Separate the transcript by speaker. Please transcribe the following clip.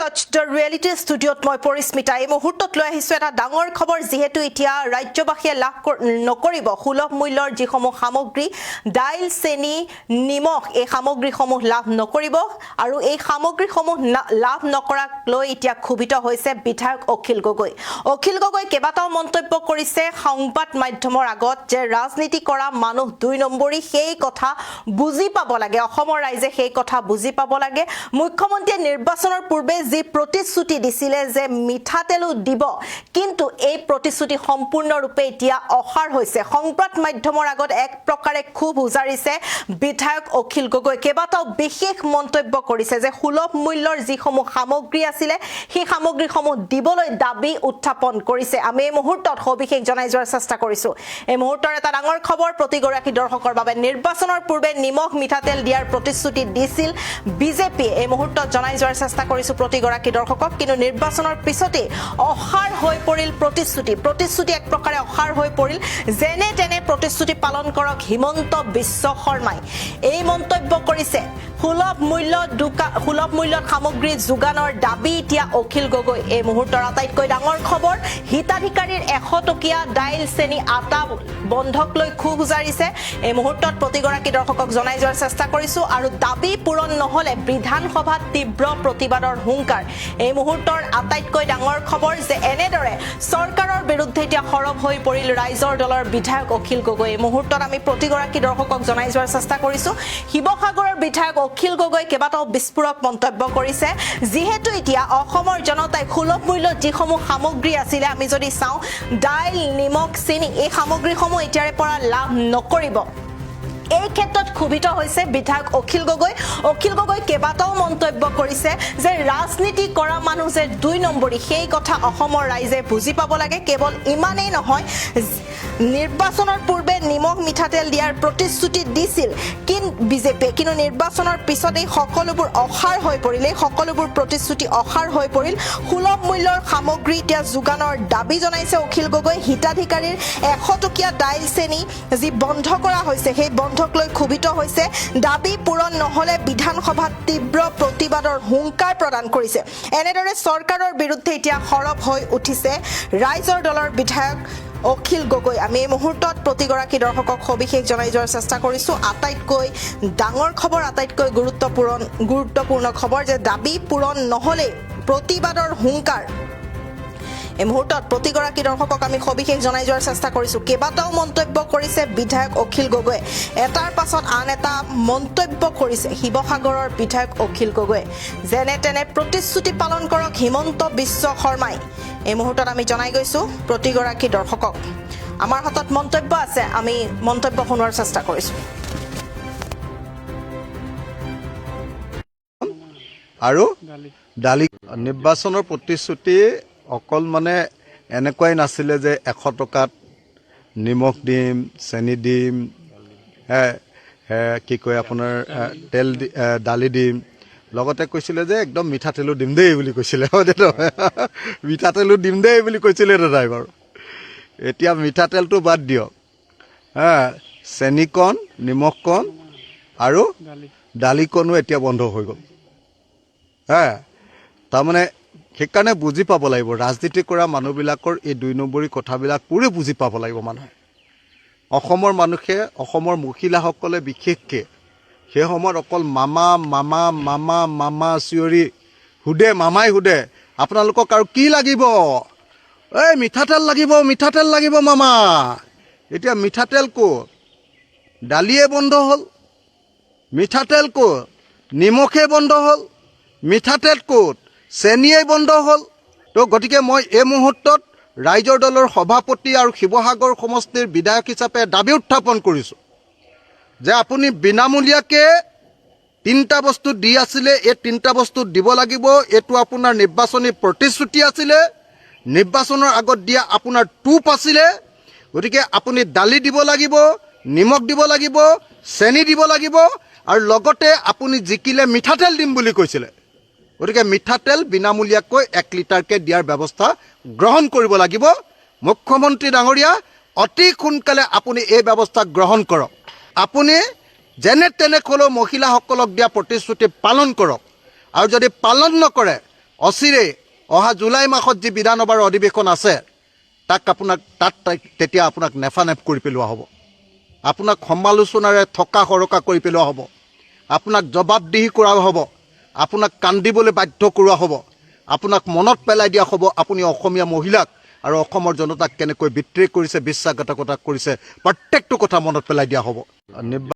Speaker 1: Touch the reality studiot মই পৰিস্মিতা এই মুহূৰ্তত লৈ আহিছো এটা ডাঙৰ খবৰ যেহেতু এতিয়া ৰাজ্যবাসীয়ে লাভ নকৰিব সুলভ মূল্যৰ যিসমূহ সামগ্ৰী ডাইল চেনি নিমখ এই সামগ্ৰীসমূহ লাভ নকৰিব আৰু এই সামগ্ৰীসমূহ লাভ নকৰাক লৈ এতিয়া ক্ষোভিত হৈছে বিধায়ক অখিল গগৈ কেবাটাও মন্তব্য কৰিছে সংবাদ মাধ্যমৰ আগত যে ৰাজনীতি কৰা মানুহ দুই নম্বৰী সেই কথা বুজি পাব লাগে অসমৰ ৰাইজে সেই কথা বুজি পাব লাগে মুখ্যমন্ত্ৰীয়ে নিৰ্বাচনৰ পূৰ্বে যি প্ৰতিশ্ৰুতি দিছিলে যে মিঠাতেলু দিব কিন্তু এই প্ৰতিশ্ৰুতি সম্পূৰ্ণৰূপে এতিয়া অসাৰ হৈছে সংবাদ মাধ্যমৰ আগত এক প্ৰকাৰে খুব উজাৰিছে বিধায়ক অখিল গগৈ কেবাটাও বিশেষ মন্তব্য কৰিছে যে সুলভ মূল্যৰ যিসমূহ সামগ্ৰী আছিলে সেই সামগ্ৰীসমূহ দিবলৈ দাবী উত্থাপন কৰিছে আমি এই মুহূৰ্তত সবিশেষ জনাই যোৱাৰ চেষ্টা কৰিছো এই মুহূৰ্তৰ এটা ডাঙৰ খবৰ প্ৰতিগৰাকী দৰ্শকৰ বাবে নিৰ্বাচনৰ পূৰ্বে নিমখ মিঠাতেল দিয়াৰ প্ৰতিশ্ৰুতি দিছিল বিজেপি এই মুহূৰ্তত জনাই যোৱাৰ চেষ্টা কৰিছো প্ৰতিগৰাকী দৰ্শকক কিন্তু নিৰ্বাচনৰ পিছতে অসাৰ হৈ পৰিল প্ৰতিশ্ৰুতি এক প্ৰকাৰে অসাৰ হৈ পৰিল যেনে তেনে প্ৰতিশ্ৰুতি পালন কৰক হিমন্ত বিশ্ব শৰ্মাই এই মন্তব্য কৰিছে সুলভ মূল্যত সামগ্ৰী যোগানৰ দাবী এতিয়া অখিল গগৈ এই মুহূৰ্তৰ আটাইতকৈ ডাঙৰ খবৰ হিতাধিকাৰীৰ 100 টকীয়া ডাইল চেনি আটা বন্ধক লৈ খুব উজাৰিছে এই মুহূৰ্তত প্ৰতিগৰাকী দৰ্শকক জনাই যোৱাৰ চেষ্টা কৰিছো আৰু দাবী পূৰণ নহলে বিধানসভাত তীব্ৰ প্ৰতিবাদৰ হুংকাৰ এই মুহূৰ্তৰ আটাইতকৈ ডাঙৰ খবৰ যে এনেদৰে চৰকাৰৰ বিৰুদ্ধে এতিয়া সৰব হৈ পৰিল ৰাইজৰ দলৰ বিধায়ক অখিল গগৈ এই মুহূৰ্তত আমি প্ৰতিগৰাকী দৰ্শকক জনাই যোৱাৰ চেষ্টা কৰিছো শিৱসাগৰৰ বিধায়ক অখিল গগৈ কেবাটাও বিস্ফোৰক মন্তব্য কৰিছে যেহেতু এতিয়া অসমৰ জনতাই সুলভ মূল্যৰ যিসমূহ সামগ্ৰী আছিলে আমি যদি চাওঁ ডাইল নিমখ চেনি এই সামগ্ৰীসমূহ এতিয়াৰে পৰা লাভ নকৰিব এই ক্ষেত্ৰত ক্ষোভিত হৈছে বিধায়ক অখিল গগৈ কেবাটাও মন্তব্য কৰিছে যে ৰাজনীতি কৰা মানুহ যে দুই নম্বৰী সেই কথা অসমৰ ৰাইজে বুজি পাব লাগে কেৱল ইমানেই নহয় নিৰ্বাচনৰ পূৰ্বে নিমখ মিঠাতেল দিয়াৰ প্ৰতিশ্ৰুতি দিছিল বিজেপিয়ে কিন্তু নিৰ্বাচনৰ পিছত এই সকলোবোৰ অসাৰ হৈ পৰিল এই সকলোবোৰ প্ৰতিশ্ৰুতি অসাৰ হৈ পৰিল সুলভ মূল্যৰ সামগ্ৰী এতিয়া যোগানৰ দাবী জনাইছে অখিল গগৈ হিতাধিকাৰীৰ 100 টকীয়া ডাইল চেনি যি বন্ধ কৰা হৈছে সেই বন্ধক লৈ ক্ষোভিত হৈছে দাবী পূৰণ নহলে বিধানসভাত তীব্ৰ প্ৰতিবাদৰ হুংকাৰ প্ৰদান কৰিছে এনেদৰে চৰকাৰৰ বিৰুদ্ধে এতিয়া সৰব হৈ উঠিছে ৰাইজৰ দলৰ বিধায়ক অখিল গগৈ আমি এই মুহূৰ্তত প্ৰতিগৰাকী দৰ্শকক সবিশেষ জনাই যোৱাৰ চেষ্টা কৰিছো আটাইতকৈ ডাঙৰ খবৰ আটাইতকৈ গুৰুত্বপূৰ্ণ খবৰ যে দাবী পূৰণ নহলে প্ৰতিবাদৰ হুংকাৰ এই মুহূৰ্তত প্ৰতিগৰাকী দৰ্শকক আমি সবিশেষ জনাই যোৱাৰ চেষ্টা কৰিছো কেবাটাও মন্তব্য কৰিছে বিধায়ক অখিল গগৈ এটাৰ পাছত আন এটা মন্তব্য কৰিছে শিৱসাগৰৰ বিধায়ক অখিল গগৈ যেনে তেনে প্ৰতিশ্ৰুতি পালন কৰক হিমন্ত বিশ্ব শৰ্মাই এই মুহূৰ্তত আমি জনাই গৈছো প্ৰতিগৰাকী দৰ্শকক আমাৰ হাতত মন্তব্য আছে আমি মন্তব্য শুনোৱাৰ চেষ্টা কৰিছো
Speaker 2: আৰু ডালি নিৰ্বাচনৰ প্ৰতিশ্ৰুতি অকল মানে এনেকুৱাই নাছিলে যে 100 টকাত নিমখ দিম চেনি দিম কি কয় আপোনাৰ তেল দালি দিম লগতে কৈছিলে যে একদম মিঠাতেলু দিম দেই বুলি কৈছিলে মিঠাতেলু দিম দেই বুলি কৈছিলে ড্ৰাইভাৰ এতিয়া মিঠাতেলটো বাদ দিয়ক চেনিকণ নিমখকণ আৰু দালিকণো এতিয়া বন্ধ হৈ গ'ল তাৰমানে সেইকাৰণে বুজি পাব লাগিব ৰাজনীতি কৰা মানুহবিলাকৰ এই দুই নম্বৰী কথাবিলাক পুৰে বুজি পাব লাগিব মানুহে অসমৰ মানুহে অসমৰ মহিলাসকলে বিশেষকৈ সেই সময়ত অকল মামা চিঞৰি মামাই সোধে আপোনালোকক আৰু কি লাগিব এই মিঠাতেল লাগিব মামা এতিয়া মিঠাতেল ক'ত দালিয়ে বন্ধ হ'ল মিঠাতেল ক'ত নিমখে বন্ধ হ'ল মিঠাতেল ক'ত চেনিয়ে বন্ধ হ'ল তো গতিকে মই এই মুহূৰ্তত ৰাইজৰ দলৰ সভাপতি আৰু শিৱসাগৰ সমষ্টিৰ বিধায়ক হিচাপে দাবী উত্থাপন কৰিছোঁ যে আপুনি বিনামূলীয়াকৈ 3টা বস্তু দি আছিলে এই 3টা বস্তু দিব লাগিব এইটো আপোনাৰ নিৰ্বাচনী প্ৰতিশ্ৰুতি আছিলে নিৰ্বাচনৰ আগত দিয়া আপোনাৰ টুপ আছিলে গতিকে আপুনি দালি দিব লাগিব নিমখ দিব লাগিব চেনি দিব লাগিব আৰু লগতে আপুনি জিকিলে মিঠাতেল দিম বুলি কৈছিলে গতিকে মিঠাতেল বিনামূলীয়াকৈ 1 লিটাৰকৈ দিয়াৰ ব্যৱস্থা গ্ৰহণ কৰিব লাগিব মুখ্যমন্ত্ৰী ডাঙৰীয়া অতি সোনকালে আপুনি এই ব্যৱস্থা গ্ৰহণ কৰক আপুনি যেনে তেনে ক'লেও মহিলাসকলক দিয়া প্ৰতিশ্ৰুতি পালন কৰক আৰু যদি পালন নকৰে অচিৰে অহা জুলাই মাহত যি বিধানসভাৰ অধিৱেশন আছে তেতিয়া আপোনাক নেফানেফ কৰি পেলোৱা হ'ব। আপোনাক সমালোচনাৰে থকা সৰকা কৰি পেলোৱা হ'ব। আপোনাক জবাবদিহি কৰা হ'ব। আপোনাক কান্দিবলৈ বাধ্য কৰোৱা হ'ব। আপোনাক মনত পেলাই দিয়া হ'ব আপুনি অসমীয়া মহিলাক আৰু অসমৰ জনতাক কেনেকৈ বিট্ৰে কৰিছে, বিশ্বাসঘাতকতা কৰিছে, প্ৰত্যেকটো কথা মনত পেলাই দিয়া হ'ব।